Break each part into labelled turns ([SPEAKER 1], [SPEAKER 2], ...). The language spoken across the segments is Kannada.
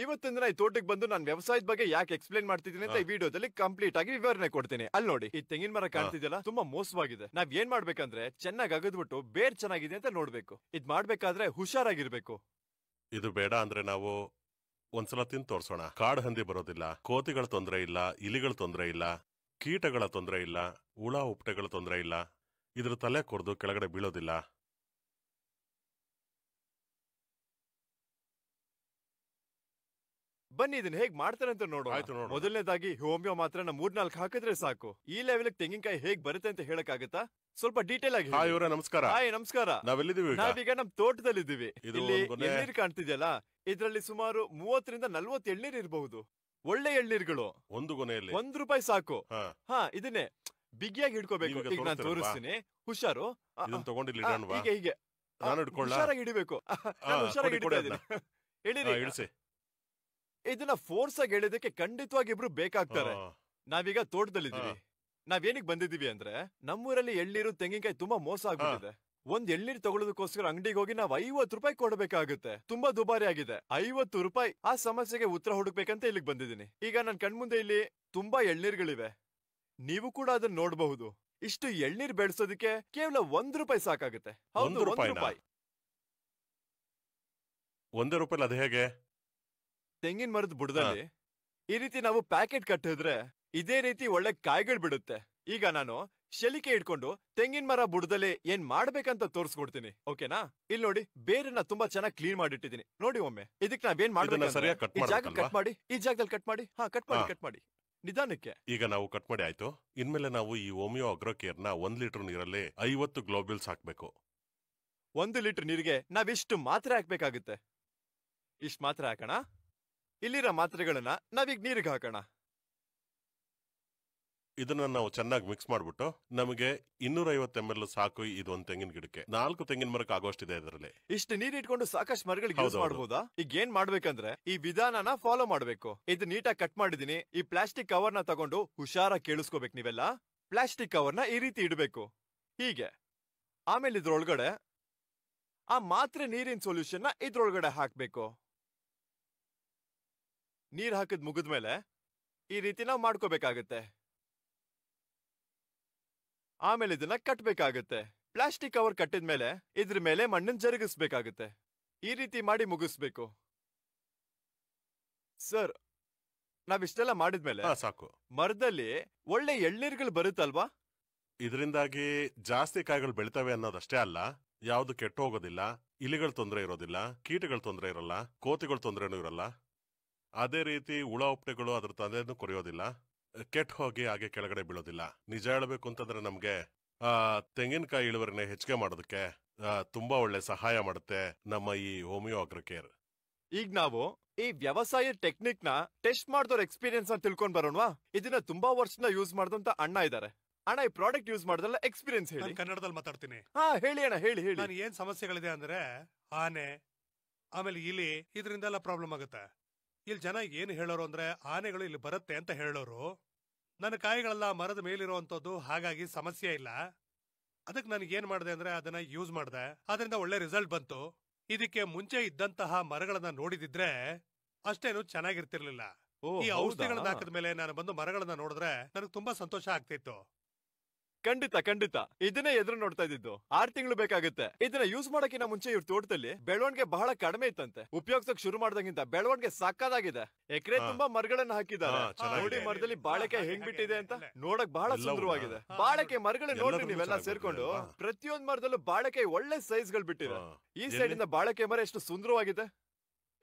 [SPEAKER 1] ಇವತ್ತಿನ ದಿನ ಈ ತೋಟಕ್ಕೆ ಬಂದು ನಾನು ವ್ಯವಸಾಯದ ಬಗ್ಗೆ ಯಾಕೆ ಎಕ್ಸ್ಪ್ಲೇನ್ ಮಾಡ್ತಿದ್ದೀನಿ ಅಂತ ಈ ವಿಡಿಯೋದಲ್ಲಿ ಕಂಪ್ಲೀಟ್ ಆಗಿ ವಿವರಣೆ ಕೊಡ್ತೀನಿ. ಅಲ್ಲಿ ನೋಡಿ, ಈ ತೆಂಗಿನ ಮರ ಕಾಣ್ತಿದೆಯಲ್ಲ, ತುಂಬಾ ಮೋಸವಾಗಿದೆ. ನಾವ್ ಏನ್ ಮಾಡ್ಬೇಕಂದ್ರೆ ಚೆನ್ನಾಗಿ ಅಗದ್ಬಿಟ್ಟು ಬೇರ್ ಚೆನ್ನಾಗಿದೆ ಅಂತ ನೋಡ್ಬೇಕು. ಇದ್ ಮಾಡ್ಬೇಕಾದ್ರೆ ಹುಷಾರಾಗಿರ್ಬೇಕು.
[SPEAKER 2] ಇದು ಬೇಡ ಅಂದ್ರೆ ನಾವು ಒಂದ್ಸಲ ತಿಂದು ತೋರ್ಸೋಣ. ಕಾಡು ಹಂದಿ ಬರೋದಿಲ್ಲ, ಕೋತಿಗಳ ತೊಂದರೆ ಇಲ್ಲ, ಇಲಿಗಳ ತೊಂದರೆ ಇಲ್ಲ, ಕೀಟಗಳ ತೊಂದರೆ ಇಲ್ಲ, ಹುಳ ಉಪ್ಟೆಗಳ ತೊಂದರೆ ಇಲ್ಲ. ಇದ್ರ ತಲೆ ಕೊರ್ದು ಕೆಳಗಡೆ ಬೀಳೋದಿಲ್ಲ.
[SPEAKER 1] ಬನ್ನಿ ಇದನ್ನ ಹೇಗ್ ಮಾಡ್ತಾರೆ ಅಂತ ನೋಡೋಣ. ಮೊದಲನೇದಾಗಿ ಹೋಮಿಯೋ ಮಾತ್ರ 3-4 ಹಾಕಿದ್ರೆ ಸಾಕು. ಈ ಲೆವೆಲ್ ತೆಂಗಿನಕಾಯಿ ಹೇಗ್ ಬರುತ್ತೆ ಅಂತ ಹೇಳಕ್ಕಾಗತ್ತಾ? ಸ್ವಲ್ಪ ಡೀಟೇಲ್ ಆಗಿ.
[SPEAKER 2] ಹಾಯ್ ಇವರೇ, ನಮಸ್ಕಾರ.
[SPEAKER 1] ಹಾಯ್ ನಮಸ್ಕಾರ.
[SPEAKER 2] ನಾವೆಲ್ಲಿದ್ದೀವಿ?
[SPEAKER 1] ನಾವೀಗ ನಮ್ ತೋಟದಲ್ಲಿದ್ದೀವಿ. ಇಲ್ಲಿ ಎಳ್ನೀರ್ ಕಾಣ್ತಿದ್ಯಲ್ಲ, ಇದ್ರಲ್ಲಿ ಸುಮಾರು 30ರಿಂದ 40 ಎಳ್ನೀರ್ ಇರಬಹುದು. ಒಳ್ಳೆ ಎಳ್ನೀರ್ಗಳು.
[SPEAKER 2] ಒಂದು ಗೊನೆಯಲ್ಲಿ
[SPEAKER 1] ₹1 ಸಾಕು. ಇದನ್ನೇ ಬಿಗಿಯಾಗಿ ಹಿಡ್ಕೋಬೇಕು. ಈಗ ನಾನು ತೋರಿಸ್ತೀನಿ, ಹುಷಾರು. ಹೀಗೆ ಹುಷಾರಾಗಿ ಹಿಡಿಬೇಕು. ಹುಷಾರಾಗಿ ಹಿಡಿತಾ ಇದ್ದೀನಿ. ಇದನ್ನ ಫೋರ್ಸ್ ಆಗಿ ಎಳೆದಕ್ಕೆ ಖಂಡಿತವಾಗಿ ಇಬ್ರು ಬೇಕಾಗ್ತಾರೆ. ನಾವೀಗ ತೋಟದಲ್ಲಿದ್ದೀವಿ. ನಾವೇನಿಗೆ ಬಂದಿದೀವಿ ಅಂದ್ರೆ, ನಮ್ಮೂರಲ್ಲಿ ಎಳ್ನೀರು ತೆಂಗಿನಕಾಯಿ ತುಂಬಾ ಮೋಸ ಆಗ್ಬಿಟ್ಟಿದೆ. ಒಂದ್ ಎಳ್ನೀರ್ ತಗೊಳ್ಳೋದಕ್ಕೋಸ್ಕರ ಅಂಗಡಿಗೆ ಹೋಗಿ ನಾವು ₹50 ಕೊಡಬೇಕಾಗುತ್ತೆ. ತುಂಬಾ ದುಬಾರಿ ಆಗಿದೆ. ₹50. ಆ ಸಮಸ್ಯೆಗೆ ಉತ್ತರ ಹುಡುಕ್ಬೇಕಂತ ಇಲ್ಲಿಗೆ ಬಂದಿದ್ದೀನಿ. ಈಗ ನನ್ ಕಣ್ಮುಂದೆ ಇಲ್ಲಿ ತುಂಬಾ ಎಳ್ನೀರ್ಗಳಿವೆ. ನೀವು ಕೂಡ ಅದನ್ನ ನೋಡಬಹುದು. ಇಷ್ಟು ಎಳ್ನೀರ್ ಬೆಳೆಸೋದಕ್ಕೆ ಕೇವಲ ₹1 ಸಾಕಾಗುತ್ತೆ. ಹೌದು, ₹1.
[SPEAKER 2] ₹1 ಅದು ಹೇಗೆ?
[SPEAKER 1] ತೆಂಗಿನ ಮರದ ಬುಡದಲ್ಲಿ ಈ ರೀತಿ ನಾವು ಪ್ಯಾಕೆಟ್ ಕಟ್ಟಿದ್ರೆ ಇದೇ ರೀತಿ ಒಳ್ಳೆ ಕಾಯಿಗಳು ಬಿಡುತ್ತೆ. ಈಗ ನಾನು ಶಲಿಕೆ ಇಟ್ಕೊಂಡು ತೆಂಗಿನ ಮರ ಬುಡದಲ್ಲಿ ಏನ್ ಮಾಡ್ಬೇಕಂತ ತೋರಿಸ್ಕೊಡ್ತೀನಿ, ಓಕೆನಾ? ಇಲ್ಲಿ ನೋಡಿ, ಬೇರನ್ನ ತುಂಬಾ ಚೆನ್ನಾಗಿ ಕ್ಲೀನ್ ಮಾಡಿಟ್ಟಿದ್ದೀನಿ. ನೋಡಿ ಒಮ್ಮೆ. ಇದಕ್ಕೆ ನಾವೇನ್ ಮಾಡ್ಬೇಕು, ಈ ಜಾಗ ಕಟ್ ಮಾಡಿ, ಈ ಜಾಗದಲ್ಲಿ ಕಟ್ ಮಾಡಿ. ಕಟ್ ಮಾಡಿ ನಿಧಾನಕ್ಕೆ.
[SPEAKER 2] ಈಗ ನಾವು ಕಟ್ ಮಾಡಿ ಆಯ್ತು. ಇನ್ಮೇಲೆ ನಾವು ಈ ಹೋಮಿಯೋ ಅಗ್ರೋಕೇರ್ ನ 1 ಲೀಟರ್ ನೀರಲ್ಲಿ 50 ಗ್ಲೋಬ್ಯೂಲ್ಸ್ ಹಾಕ್ಬೇಕು.
[SPEAKER 1] 1 ಲೀಟರ್ ನೀರಿಗೆ ನಾವಿಷ್ಟು ಮಾತ್ರೆ ಹಾಕ್ಬೇಕಾಗುತ್ತೆ. ಇಷ್ಟು ಮಾತ್ರೆ ಹಾಕೋಣ. ಇಲ್ಲಿರೋ ಮಾತ್ರೆಗಳನ್ನ ನಾವೀಗ ನೀರಿಗೆ ಹಾಕೋಣ.
[SPEAKER 2] ಇದನ್ನ ನಾವು ಚೆನ್ನಾಗಿ ಮಿಕ್ಸ್ ಮಾಡ್ಬಿಟ್ಟು, ನಮಗೆ 250 ml ಸಾಕು. ಇದೊಂದು ತೆಂಗಿನ ಗಿಡಕ್ಕೆ 4 ತೆಂಗಿನ ಮರಕ್ಕೆ ಆಗೋಷ್ಟಿದೆ ಇದರಲ್ಲಿ.
[SPEAKER 1] ಇಷ್ಟು ನೀರ್ ಇಟ್ಕೊಂಡು ಸಾಕಷ್ಟು ಮರಗಳಿಗೆ ಯೂಸ್ ಮಾಡಬಹುದಾ? ಈಗ ಏನ್ ಮಾಡ್ಬೇಕಂದ್ರೆ ಈ ವಿಧಾನನ ಫಾಲೋ ಮಾಡ್ಬೇಕು. ಇದು ನೀಟಾಗಿ ಕಟ್ ಮಾಡಿದೀನಿ. ಈ ಪ್ಲಾಸ್ಟಿಕ್ ಕವರ್ ನ ತಗೊಂಡು ಹುಷಾರಾಗಿ ಕೇಳಿಸ್ಕೋಬೇಕು ನೀವೆಲ್ಲ. ಪ್ಲಾಸ್ಟಿಕ್ ಕವರ್ ನ ಈ ರೀತಿ ಇಡಬೇಕು, ಹೀಗೆ. ಆಮೇಲೆ ಇದ್ರೊಳಗಡೆ ಆ ಮಾತ್ರೆ ನೀರಿನ ಸೊಲ್ಯೂಷನ್ ನ ಇದ್ರೊಳಗಡೆ ಹಾಕ್ಬೇಕು. ನೀರ್ ಹಾಕಿದ್ ಮುಗಿದ್ಮೇಲೆ ಈ ರೀತಿ ನಾವು ಮಾಡ್ಕೋಬೇಕಾಗತ್ತೆ. ಆಮೇಲೆ ಇದನ್ನ ಕಟ್ಬೇಕಾಗತ್ತೆ. ಪ್ಲಾಸ್ಟಿಕ್ ಕವರ್ ಕಟ್ಟಿದ್ಮೇಲೆ ಇದ್ರ ಮೇಲೆ ಮಣ್ಣನ್ನು ಜರುಗಿಸ್ಬೇಕಾಗತ್ತೆ. ಈ ರೀತಿ ಮಾಡಿ ಮುಗಿಸ್ಬೇಕು. ಸರ್, ನಾವಿಷ್ಟೆಲ್ಲ ಮಾಡಿದ್ಮೇಲೆ
[SPEAKER 2] ಸಾಕು.
[SPEAKER 1] ಮರದಲ್ಲಿ ಒಳ್ಳೆ ಎಳ್ನೀರ್ಗಳು ಬರುತ್ತಲ್ವಾ?
[SPEAKER 2] ಇದರಿಂದಾಗಿ ಜಾಸ್ತಿ ಕಾಯಿಗಳು ಬೆಳಿತವೆ ಅನ್ನೋದಷ್ಟೇ ಅಲ್ಲ, ಯಾವ್ದು ಕೆಟ್ಟು ಹೋಗೋದಿಲ್ಲ, ಇಲಿಗಳ ತೊಂದರೆ ಇರೋದಿಲ್ಲ, ಕೀಟಗಳ ತೊಂದರೆ ಇರಲ್ಲ, ಕೋತಿಗಳ ತೊಂದರೆನೂ ಇರಲ್ಲ. ಅದೇ ರೀತಿ ಹುಳ ಉಪ್ಟೆಗಳು ಅದ್ರ ತಂದೆನೂ ಕೊರೆಯೋದಿಲ್ಲ, ಕೆಟ್ಟ ಹೋಗಿ ಹಾಗೆ ಕೆಳಗಡೆ ಬೀಳೋದಿಲ್ಲ. ನಿಜ ಹೇಳ್ಬೇಕು ಅಂತಂದ್ರೆ ನಮ್ಗೆ ತೆಂಗಿನಕಾಯಿ ಇಳುವರಿನ ಹೆಚ್ಚಿಗೆ ಮಾಡೋದಕ್ಕೆ ತುಂಬಾ ಒಳ್ಳೆ ಸಹಾಯ ಮಾಡುತ್ತೆ ನಮ್ಮ ಈ ಹೋಮಿಯೋ ಅಗ್ರೋಕೇರ್.
[SPEAKER 1] ಈಗ ನಾವು ಈ ವ್ಯವಸಾಯ ಟೆಕ್ನಿಕ್ ನ ಟೆಸ್ಟ್ ಮಾಡಿದವ್ರ ಎಕ್ಸ್ಪೀರಿಯನ್ಸ್ ಅಂತ ತಿಳ್ಕೊಂಡ್ ಬರೋಣವಾ? ಇದನ್ನ ತುಂಬಾ ವರ್ಷದಿಂದ ಯೂಸ್ ಮಾಡಿದಂತ ಅಣ್ಣ ಇದಾರೆ. ಅಣ್ಣ, ಈ ಪ್ರಾಡಕ್ಟ್ ಯೂಸ್ ಮಾಡಿದಲ್ಲ ಎಕ್ಸ್ಪೀರಿಯನ್ಸ್ ಹೇಳಿ.
[SPEAKER 3] ಕನ್ನಡದಲ್ಲಿ ಮಾತಾಡ್ತೀನಿ.
[SPEAKER 1] ಹೇಳಿ ಅಣ್ಣ, ಹೇಳಿ.
[SPEAKER 3] ನಾನು ಏನ್ ಸಮಸ್ಯೆಗಳಿದೆ ಅಂದ್ರೆ, ಆನೆ ಆಮೇಲೆ ಇಲಿ, ಇದರಿಂದೆಲ್ಲ ಪ್ರಾಬ್ಲಮ್ ಆಗುತ್ತೆ. ಇಲ್ಲಿ ಜನ ಏನ್ ಹೇಳೋರು ಅಂದ್ರೆ, ಆನೆಗಳು ಇಲ್ಲಿ ಬರುತ್ತೆ ಅಂತ ಹೇಳೋರು. ನನ್ನ ಕಾಯಿಗಳೆಲ್ಲ ಮರದ ಮೇಲಿರುವಂತದ್ದು, ಹಾಗಾಗಿ ಸಮಸ್ಯೆ ಇಲ್ಲ. ಅದಕ್ಕೆ ನನಗೆ ಏನ್ ಮಾಡಿದೆ ಅಂದ್ರೆ ಅದನ್ನ ಯೂಸ್ ಮಾಡಿದೆ. ಅದರಿಂದ ಒಳ್ಳೆ ರಿಸಲ್ಟ್ ಬಂತು. ಇದಕ್ಕೆ ಮುಂಚೆ ಇದ್ದಂತಹ ಮರಗಳನ್ನ ನೋಡಿದಿದ್ರೆ ಅಷ್ಟೇನು ಚೆನ್ನಾಗಿರ್ತಿರ್ಲಿಲ್ಲ. ಈ ಔಷಧಿಗಳನ್ನ ಹಾಕಿದ್ಮೇಲೆ ನಾನು ಬಂದು ಮರಗಳನ್ನ ನೋಡಿದ್ರೆ ನನಗೆ ತುಂಬಾ ಸಂತೋಷ ಆಗ್ತಿತ್ತು.
[SPEAKER 1] ಖಂಡಿತ ಇದನ್ನೇ ಎದುರು ನೋಡ್ತಾ ಇದ್ದಿದ್ದು. 6 ತಿಂಗಳು ಬೇಕಾಗುತ್ತೆ. ಇದನ್ನ ಯೂಸ್ ಮಾಡಕ್ಕಿಂತ ಮುಂಚೆ ಇವ್ರ ತೋಟದಲ್ಲಿ ಬೆಳವಣಿಗೆ ಬಹಳ ಕಡಿಮೆ ಇತ್ತಂತೆ. ಉಪಯೋಗಿಸಕ್ ಶುರು ಮಾಡ್ದಂಗಿಂತ ಬೆಳವಣಿಗೆ ಸಾಕಾಗಿದೆ. ಎಕರೆ ತುಂಬಾ ಮರಗಳನ್ನ ಹಾಕಿದ್ದಾರೆ. ನೋಡಿ, ಮರದಲ್ಲಿ ಬಾಳೆಕಾಯಿ ಹೆಂಗ್ ಬಿಟ್ಟಿದೆ ಅಂತ ನೋಡಕ್ ಬಹಳ ಸುಂದರವಾಗಿದೆ. ಬಾಳೆಕಾಯಿ ಮರಗಳನ್ನ ನೋಡ್ರಿ ನೀವೆಲ್ಲ ಸೇರ್ಕೊಂಡು. ಪ್ರತಿಯೊಂದ್ ಮರದಲ್ಲೂ ಬಾಳೆಕಾಯಿ ಒಳ್ಳೆ ಸೈಜ್ ಗಳು ಬಿಟ್ಟಿದೆ. ಈ ಸೈಡ್ ಇಂದ ಬಾಳೆಕಾಯಿ ಮರ ಎಷ್ಟು ಸುಂದರವಾಗಿದೆ.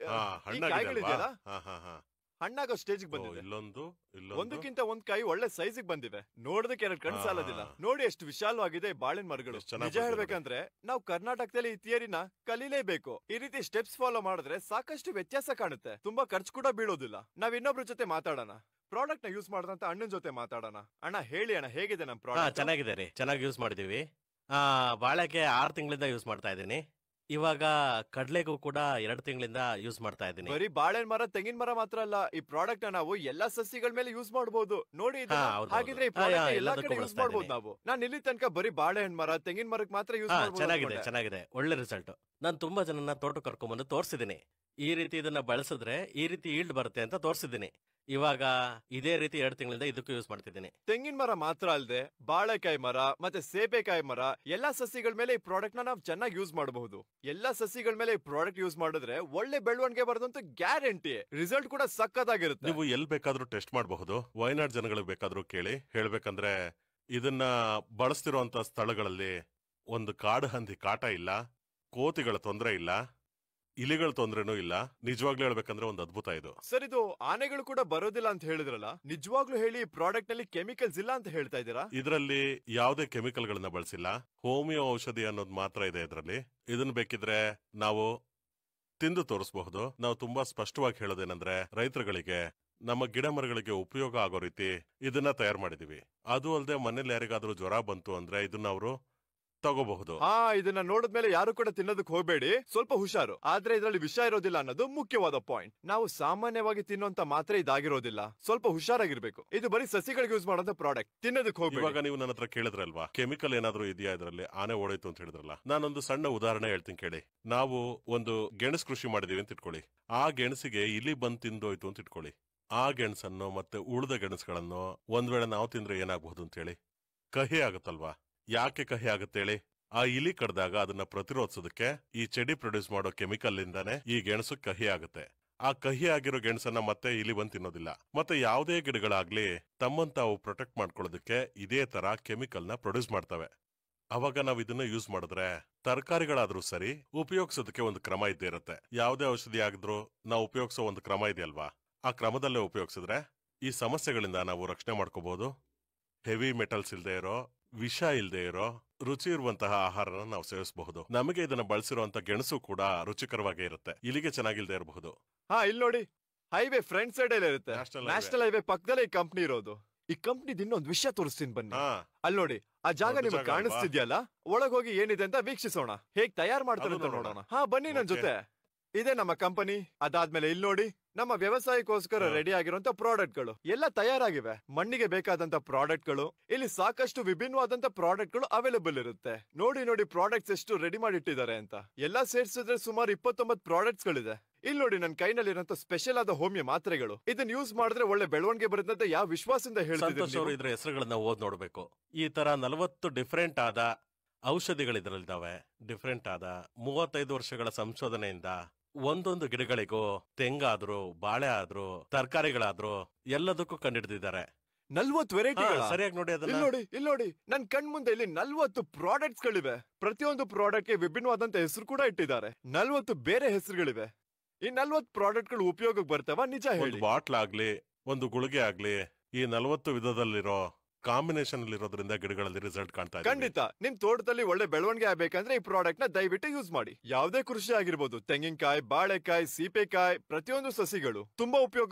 [SPEAKER 1] ಕಾಯಿಗಳಿದೆಯಲ್ಲ, ಹಣ್ಣಾಗೋ ಸ್ಟೇಜ್ ಬಂದಿದೆ. ಒಂದಕ್ಕಿಂತ ಒಂದ್ ಕಾಯಿ ಒಳ್ಳೆ ಸೈಜ್ ಬಂದಿವೆ. ನೋಡೋದಕ್ಕೆ 2 ಕಣ್ ಸಾಲದಿಲ್ಲ. ನೋಡಿ ಎಷ್ಟು ವಿಶಾಲವಾಗಿದೆ ಬಾಳೆನ್ ಮರಗಳು. ನಿಜ ಹೇಳ್ಬೇಕಂದ್ರೆ ನಾವು ಕರ್ನಾಟಕದಲ್ಲಿ ಈ ಥಿಯರಿನ ಕಲೀಲೇಬೇಕು. ಈ ರೀತಿ ಸ್ಟೆಪ್ಸ್ ಫಾಲೋ ಮಾಡಿದ್ರೆ ಸಾಕಷ್ಟು ವ್ಯತ್ಯಾಸ ಕಾಣುತ್ತೆ. ತುಂಬಾ ಖರ್ಚು ಕೂಡ ಬೀಳೋದಿಲ್ಲ. ನಾವ್ ಇನ್ನೊಬ್ರ ಜೊತೆ ಮಾತಾಡೋಣ. ಪ್ರಾಡಕ್ಟ್ ನ ಯೂಸ್ ಮಾಡಿದಂತ ಅಣ್ಣನ ಜೊತೆ ಮಾತಾಡೋಣ. ಅಣ್ಣ, ಹೇಳಿ ಅಣ್ಣ, ಹೇಗಿದೆ ನಮ್ ಪ್ರಾಡಕ್ಟ್?
[SPEAKER 4] ಚೆನ್ನಾಗಿದೆ ರೀ, ಚೆನ್ನಾಗಿ ಯೂಸ್ ಮಾಡಿದೀವಿ. ಬಾಳೆಗೆ 6 ತಿಂಗಳಿಂದ ಯೂಸ್ ಮಾಡ್ತಾ ಇದ್ದೀನಿ. ಇವಾಗ ಕಡ್ಲೆಗೂ ಕೂಡ 2 ತಿಂಗಳಿಂದ ಯೂಸ್ ಮಾಡ್ತಾ ಇದ್ದೀನಿ.
[SPEAKER 1] ಬರೀ ಬಾಳೆಹಣ್ಣು ಮರ ತೆಂಗಿನ ಮರ ಮಾತ್ರ ಅಲ್ಲ, ಈ ಪ್ರಾಡಕ್ಟ್ ನಾವು ಎಲ್ಲಾ ಸಸ್ಯಗಳ ಮೇಲೆ ಯೂಸ್ ಮಾಡಬಹುದು. ನೋಡಿ ಹಾಗಿದ್ರೆ ಈ ಪ್ರಾಡಕ್ಟ್ ಎಲ್ಲಾ ಕಡೆ ಯೂಸ್ ಮಾಡಬಹುದು ನಾವು. ನಾನು ಇಲ್ಲಿ ತನಕ ಬರೀ ಬಾಳೆಹಣ್ಣು ಮರ ತೆಂಗಿನ ಮರಕ್ಕೆ ಮಾತ್ರ ಯೂಸ್ ಮಾಡಬಹುದು.
[SPEAKER 4] ಚೆನ್ನಾಗಿದೆ, ಒಳ್ಳೆ ರಿಸಲ್ಟ್. ನಾನು ತುಂಬಾ ಜನನ ತೋಟ ಕರ್ಕೊಂಡ್ಬಂದು ತೋರಿಸಿದ್ದೀನಿ. ಈ ರೀತಿ ಇದನ್ನ ಬಳಸಿದ್ರೆ ಈ ರೀತಿ ಈಲ್ಡ್ ಬರುತ್ತೆ ಅಂತ ತೋರಿಸಿದ್ದೀನಿ. ಇವಾಗ ಇದೇ ರೀತಿ 2 ತಿಂಗಳಿಂದ ಇದಕ್ಕೂ ಯೂಸ್ ಮಾಡ್ತಿದ್ದೀನಿ.
[SPEAKER 1] ತೆಂಗಿನ ಮರ ಮಾತ್ರ ಅಲ್ಲದೆ ಬಾಳೆಕಾಯಿ ಮರ ಮತ್ತೆ ಸೇಬೆಕಾಯಿ ಮರ ಎಲ್ಲಾ ಸಸಿಗಳ ಮೇಲೆ ಈ ಪ್ರಾಡಕ್ಟ್ ನ ನಾವು ಚೆನ್ನಾಗಿ ಯೂಸ್ ಮಾಡಬಹುದು. ಎಲ್ಲಾ ಸಸಿಗಳ ಮೇಲೆ ಈ ಪ್ರಾಡಕ್ಟ್ ಯೂಸ್ ಮಾಡಿದ್ರೆ ಒಳ್ಳೆ ಬೆಳವಣಿಗೆ ಬರೋದಂತ ಗ್ಯಾರಂಟಿ. ರಿಸಲ್ಟ್ ಕೂಡ ಸಕ್ಕತ್ತಾಗಿರುತ್ತೆ.
[SPEAKER 2] ನೀವು ಎಲ್ಲಿ ಬೇಕಾದ್ರೂ ಟೆಸ್ಟ್ ಮಾಡಬಹುದು. ವಯನಾಡ್ ಜನಗಳಿಗೆ ಬೇಕಾದ್ರೂ ಕೇಳಿ. ಹೇಳ್ಬೇಕಂದ್ರೆ ಇದನ್ನ ಬಳಸ್ತಿರುವಂತ ಸ್ಥಳಗಳಲ್ಲಿ ಒಂದು ಕಾಡು ಹಂದಿ ಕಾಟ ಇಲ್ಲ, ಕೋತಿಗಳ ತೊಂದರೆ ಇಲ್ಲ, ಇಲಿಗಳ ತೊಂದ್ರೆನೂ ಇಲ್ಲ. ನಿಜವಾಗ್ಲೂ ಹೇಳ್ಬೇಕಂದ್ರೆ ಒಂದು ಅದ್ಭುತ ಇದು.
[SPEAKER 1] ಸರ್, ಇದು ಆನೆಗಳು ಕೂಡ ಬರೋದಿಲ್ಲ ಅಂತ ಹೇಳಿದ್ರಲ್ಲ, ನಿಜವಾಗ್ಲೂ ಹೇಳಿ ಪ್ರಾಡಕ್ಟ್ ನಲ್ಲಿ ಕೆಮಿಕಲ್ಸ್ ಇಲ್ಲ ಅಂತ ಹೇಳ್ತಾ ಇದ್ದೀರಾ?
[SPEAKER 2] ಇದರಲ್ಲಿ ಯಾವುದೇ ಕೆಮಿಕಲ್ ಗಳನ್ನ ಬಳಸಿಲ್ಲ. ಹೋಮಿಯೋ ಔಷಧಿ ಅನ್ನೋದು ಮಾತ್ರ ಇದೆ ಇದರಲ್ಲಿ. ಇದನ್ನ ಬೇಕಿದ್ರೆ ನಾವು ತಿಂದು ತೋರಿಸಬಹುದು. ನಾವು ತುಂಬಾ ಸ್ಪಷ್ಟವಾಗಿ ಹೇಳೋದೇನಂದ್ರೆ, ರೈತರುಗಳಿಗೆ ನಮ್ಮ ಗಿಡ ಮರಗಳಿಗೆ ಉಪಯೋಗ ಆಗೋ ರೀತಿ ಇದನ್ನ ತಯಾರು ಮಾಡಿದೀವಿ. ಅದು ಅಲ್ಲದೆ ಮನೇಲಿ ಯಾರಿಗಾದ್ರೂ ಜ್ವರ ಬಂತು ಅಂದ್ರೆ ಇದನ್ನ ಅವರು ತಗೋಬಹುದು.
[SPEAKER 1] ಇದನ್ನ ನೋಡಿದ್ಮೇಲೆ ಯಾರು ಕೂಡ ತಿನ್ನೋದಕ್ಕೆ ಹೋಗ್ಬೇಡಿ, ಸ್ವಲ್ಪ ಹುಷಾರು. ಆದ್ರೆ ಇದರಲ್ಲಿ ವಿಷ ಇರೋದಿಲ್ಲ ಅನ್ನೋದು ಮುಖ್ಯವಾದ ಪಾಯಿಂಟ್. ನಾವು ಸಾಮಾನ್ಯವಾಗಿ ತಿನ್ನುವಂತ ಮಾತ್ರ ಇದಾಗಿರೋದಿಲ್ಲ, ಸ್ವಲ್ಪ ಹುಷಾರಾಗಿರ್ಬೇಕು. ಇದು ಬರೀ ಸಸಿಗಳಿಗೆ ಯೂಸ್ ಮಾಡೋಂತ ಪ್ರಾಡಕ್ಟ್, ತಿನ್ನೋದಕ್ಕೆ ಹೋಗ್ಬೇಡಿ.
[SPEAKER 2] ಇವಾಗ ನೀವು ನನ್ನ ಹತ್ರ ಕೇಳಿದ್ರಲ್ವಾ, ಕೆಮಿಕಲ್ ಏನಾದ್ರೂ ಇದೆಯಾ ಇದರಲ್ಲಿ, ಆನೆ ಓಡಾಯ್ತು ಅಂತ ಹೇಳಿದ್ರಲ್ಲ. ನಾನೊಂದು ಸಣ್ಣ ಉದಾಹರಣೆ ಹೇಳ್ತೀನಿ ಕೇಳಿ. ನಾವು ಒಂದು ಗೆಣಸು ಕೃಷಿ ಮಾಡಿದೀವಿ ಅಂತ ಇಟ್ಕೊಳ್ಳಿ. ಆ ಗೆಣಸಿಗೆ ಇಲಿ ಬಂದು ತಿಂದೋಯ್ತು ಅಂತ ಇಟ್ಕೊಳ್ಳಿ. ಆ ಗೆಣಸನ್ನು ಮತ್ತೆ ಉಳಿದ ಗೆಣಸುಗಳನ್ನು ಒಂದ್ ವೇಳೆ ನಾವು ತಿಂದ್ರೆ ಏನಾಗಬಹುದು ಅಂತ ಹೇಳಿ? ಕಹಿ ಆಗುತ್ತಲ್ವಾ? ಯಾಕೆ ಕಹಿ ಆಗುತ್ತೆ ಹೇಳಿ? ಆ ಇಲಿ ಕಡ್ದಾಗ ಅದನ್ನ ಪ್ರತಿರೋಧಿಸೋದಕ್ಕೆ ಈ ಚೆಡಿ ಪ್ರೊಡ್ಯೂಸ್ ಮಾಡೋ ಕೆಮಿಕಲ್ ಇಂದಾನೆ ಈ ಗೆಣಸು ಕಹಿ ಆಗುತ್ತೆ. ಆ ಕಹಿ ಆಗಿರೋ ಗೆಣಸನ್ನ ಮತ್ತೆ ಇಲಿ ಬಂದು ತಿನ್ನೋದಿಲ್ಲ. ಮತ್ತೆ ಯಾವುದೇ ಗಿಡಗಳಾಗ್ಲಿ ತಮ್ಮನ್ ತಾವು ಪ್ರೊಟೆಕ್ಟ್ ಮಾಡ್ಕೊಳ್ಳೋದಕ್ಕೆ ಇದೇ ತರ ಕೆಮಿಕಲ್ ನ ಪ್ರೊಡ್ಯೂಸ್ ಮಾಡ್ತವೆ. ಅವಾಗ ನಾವ್ ಇದನ್ನ ಯೂಸ್ ಮಾಡಿದ್ರೆ ತರಕಾರಿಗಳಾದ್ರೂ ಸರಿ ಉಪಯೋಗಿಸೋದಕ್ಕೆ ಒಂದು ಕ್ರಮ ಇದ್ದೇ ಇರುತ್ತೆ. ಯಾವುದೇ ಔಷಧಿ ಆಗಿದ್ರು ನಾವು ಉಪಯೋಗಿಸೋ ಒಂದು ಕ್ರಮ ಇದೆಯಲ್ವಾ, ಆ ಕ್ರಮದಲ್ಲೇ ಉಪಯೋಗಿಸಿದ್ರೆ ಈ ಸಮಸ್ಯೆಗಳಿಂದ ನಾವು ರಕ್ಷಣೆ ಮಾಡ್ಕೋಬಹುದು. ಹೆವಿ ಮೆಟಲ್ಸ್ ಇಲ್ದೇ ಇರೋ, ವಿಷ ಇಲ್ದೇ ಇರೋ, ರುಚಿ ಇರುವಂತಹ ಆಹಾರನ ನಾವು ಸೇವಿಸಬಹುದು. ನಮಗೆ ಇದನ್ನ ಬಳಸಿರುವಂತ ಗೆಣಸು ಕೂಡ ರುಚಿಕರವಾಗೇ ಇರುತ್ತೆ. ಇಲ್ಲಿಗೆ ಚೆನ್ನಾಗಿಲ್ದೇ ಇರಬಹುದು.
[SPEAKER 1] ಇಲ್ಲಿ ನೋಡಿ, ಹೈವೇ ಫ್ರಂಟ್ ಸೈಡ್ ಅಲ್ಲೇ ಇರುತ್ತೆ. ನ್ಯಾಷನಲ್ ಹೈವೇ ಪಕ್ಕದಲ್ಲೇ ಈ ಕಂಪ್ನಿ ಇರೋದು. ಈ ಕಂಪ್ನಿದ್ ಇನ್ನೊಂದು ವಿಷಯ ತೋರಿಸ್ತೀನಿ ಬನ್ನಿ. ಅಲ್ಲಿ ನೋಡಿ, ಆ ಜಾಗ ನಿಮ್ಗೆ ಕಾಣಿಸ್ತಿದ್ಯಲ್ಲ, ಒಳಗ್ ಹೋಗಿ ಏನಿದೆ ಅಂತ ವೀಕ್ಷಿಸೋಣ. ಹೇಗ್ ತಯಾರು ಮಾಡ್ತಾರೆ ಅಂತ ನೋಡೋಣ. ಬನ್ನಿ ನನ್ ಜೊತೆ. ಇದೇ ನಮ್ಮ ಕಂಪನಿ. ಅದಾದ್ಮೇಲೆ ಇಲ್ಲಿ ನೋಡಿ, ನಮ್ಮ ವ್ಯವಸಾಯಕ್ಕೋಸ್ಕರ ರೆಡಿ ಆಗಿರುವಂತ ಪ್ರಾಡಕ್ಟ್ ಗಳು ಎಲ್ಲ ತಯಾರಾಗಿವೆ. ಮಣ್ಣಿಗೆ ಬೇಕಾದಂತ ಪ್ರಾಡಕ್ಟ್ ಗಳು ಇಲ್ಲಿ ಸಾಕಷ್ಟು ವಿಭಿನ್ನವಾದಂತ ಪ್ರಾಡಕ್ಟ್ ಗಳು ಅವೈಲೇಬಲ್ ಇರುತ್ತೆ. ನೋಡಿ ಪ್ರಾಡಕ್ಟ್ಸ್ ಎಷ್ಟು ರೆಡಿ ಮಾಡಿಟ್ಟಿದ್ದಾರೆ ಅಂತ. ಎಲ್ಲಾ ಸೇರ್ಸಿದ್ರೆ ಸುಮಾರು 29 ಪ್ರಾಡಕ್ಟ್ಸ್ ಗಳಿದೆ. ಇಲ್ಲಿ ನೋಡಿ, ನನ್ನ ಕೈನಲ್ಲಿರುವಂತ ಸ್ಪೆಷಲ್ ಆದ ಹೋಮಿಯೋ ಮಾತ್ರೆಗಳು. ಇದನ್ನ ಯೂಸ್ ಮಾಡಿದ್ರೆ ಒಳ್ಳೆ ಬೆಳವಣಿಗೆ ಬರುತ್ತೆ ಅಂತ ಯಾವ ವಿಶ್ವಾಸದಿಂದ ಹೇಳ್ತಿದ್ದಾರೆ?
[SPEAKER 4] ಇದ್ರ ಹೆಸರುಗಳನ್ನ ಓದ್ ನೋಡ್ಬೇಕು. ಈ ತರ 40 ಡಿಫರೆಂಟ್ ಆದ ಔಷಧಿಗಳಿದ್ರಲ್ಲಿದ್ದಾವೆ. ಡಿಫರೆಂಟ್ ಆದ 35 ವರ್ಷಗಳ ಸಂಶೋಧನೆಯಿಂದ ಒಂದೊಂದು ಗಿಡಗಳಿಗೂ, ತೆಂಗಾದ್ರೂ, ಬಾಳೆ ಆದ್ರೂ, ತರಕಾರಿಗಳಾದ್ರೂ ಎಲ್ಲದಕ್ಕೂ ಕಂಡಿಡಿದಿದ್ದಾರೆ.
[SPEAKER 1] 40 ವೆರೈಟಿ.
[SPEAKER 4] ಸರಿಯಾಗಿ ನೋಡಿ ಅದನ್ನ.
[SPEAKER 1] ಇಲ್ಲಿ ನೋಡಿ, ನನ್ ಕಣ್ ಮುಂದೆ ಇಲ್ಲಿ 40 ಪ್ರಾಡಕ್ಟ್ಸ್ ಗಳಿವೆ. ಪ್ರತಿಯೊಂದು ಪ್ರಾಡಕ್ಟ್ ಗೆ ವಿಭಿನ್ನವಾದಂತ ಹೆಸರು ಕೂಡ ಇಟ್ಟಿದ್ದಾರೆ. 40 ಬೇರೆ ಹೆಸರುಗಳಿವೆ. ಈ 40 ಪ್ರಾಡಕ್ಟ್ ಗಳು ಉಪಯೋಗಕ್ಕೆ ಬರ್ತವ? ನಿಜ ಹೇಳಿ.
[SPEAKER 2] ಬಾಟ್ಲ್ ಆಗ್ಲಿ, ಒಂದು ಗುಳಿಗೆ ಆಗ್ಲಿ, ಈ 40 ವಿಧದಲ್ಲಿರೋ ಕಾಂಬಿನೇಷನ್ ಇರೋದ್ರಿಂದ ಗಿಡಗಳಲ್ಲಿ ರಿಸಲ್ಟ್ ಕಾಣ್ತಾ ಇದೆ.
[SPEAKER 1] ಖಂಡಿತ ನಿಮ್ ತೋಟದಲ್ಲಿ ಒಳ್ಳೆ ಬೆಳವಣಿಗೆ ಆಗ್ಬೇಕಂದ್ರೆ ಈ ಪ್ರಾಡಕ್ಟ್ ನ ದಯವಿಟ್ಟು ಯೂಸ್ ಮಾಡಿ. ಯಾವುದೇ ಕೃಷಿ ಆಗಿರ್ಬೋದು, ತೆಂಗಿನಕಾಯಿ, ಬಾಳೆಕಾಯಿ, ಸೀಪೆಕಾಯಿ, ಪ್ರತಿಯೊಂದು ಸಸಿಗಳು ತುಂಬಾ ಉಪಯೋಗ